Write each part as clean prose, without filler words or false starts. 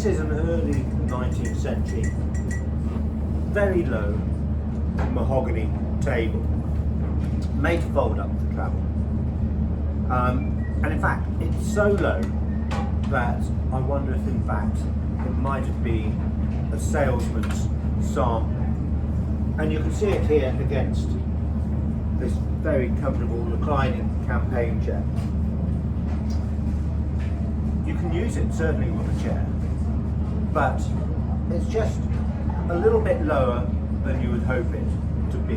this is an early 19th century, very low mahogany table, made to fold up for travel. And in fact, it's so low that I wonder if in fact it might have been a salesman's sample. And you can see it here against this very comfortable reclining campaign chair. You can use it certainly with a chair, but it's just a little bit lower than you would hope it to be.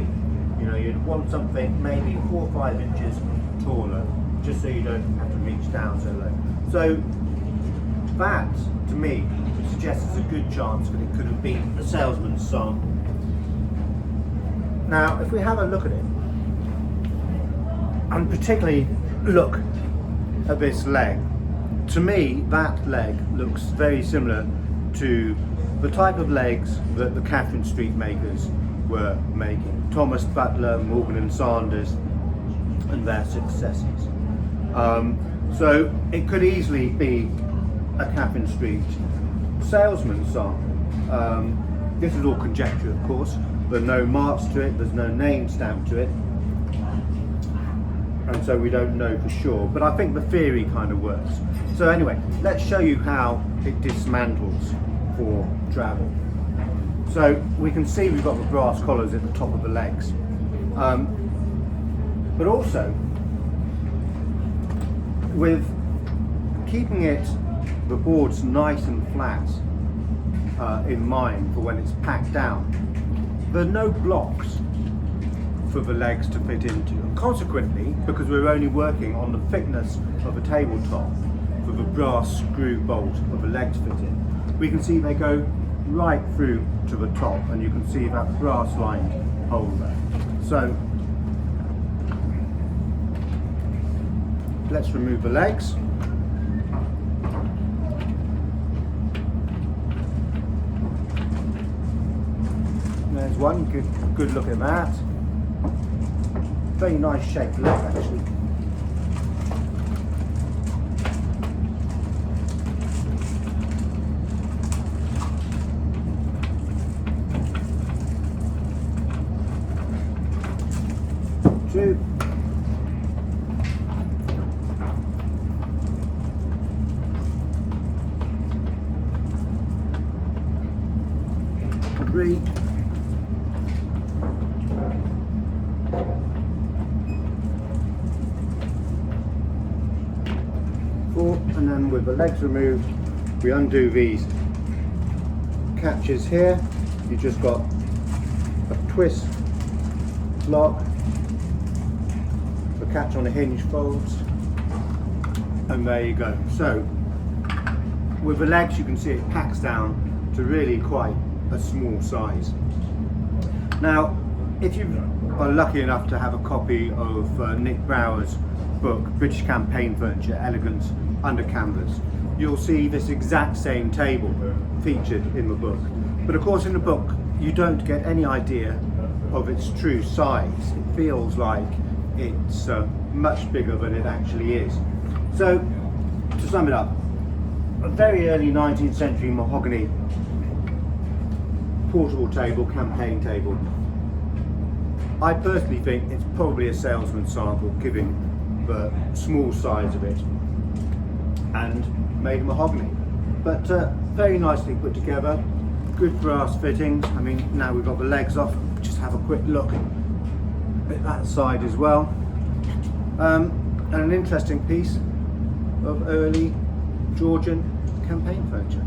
You know, you'd want something maybe 4 or 5 inches taller, just so you don't have to reach down so low. So that, to me, suggests there's a good chance that it could have been a salesman's sample. Now, if we have a look at it, and particularly look at this leg, to me that leg looks very similar to the type of legs that the Catherine Street makers were making. Thomas Butler, Morgan and Sanders and their successors. So it could easily be a Catherine Street salesman sample. This is all conjecture, of course. There are no marks to it, there's no name stamped to it, and so we don't know for sure, but I think the theory kind of works. So anyway, let's show you how it dismantles for travel. So we can see we've got the brass collars at the top of the legs, but also with keeping the boards nice and flat in mind for when it's packed down, there are no blocks for the legs to fit into, and consequently, because we're only working on the thickness of a tabletop for the brass screw bolt of the legs fit in, we can see they go right through to the top, and you can see that brass lined hole there. So let's remove the legs. There's one, good look at that. Very nice shaped leg actually. Two. Three. 4, and then with the legs removed, we undo these catches here. You just got a twist lock, the catch on the hinge folds, and there you go. So with the legs, you can see it packs down to really quite a small size. Now, if you are lucky enough to have a copy of Nick Brower's book, British Campaign Furniture, Elegance Under Canvas, you'll see this exact same table featured in the book. But of course in the book you don't get any idea of its true size. It feels like it's much bigger than it actually is. So to sum it up, a very early 19th century mahogany portable table, campaign table. I personally think it's probably a salesman's sample, given the small size of it and made of mahogany, but very nicely put together, good brass fittings. I mean, now we've got the legs off, just have a quick look at that side as well, and an interesting piece of early Georgian campaign furniture.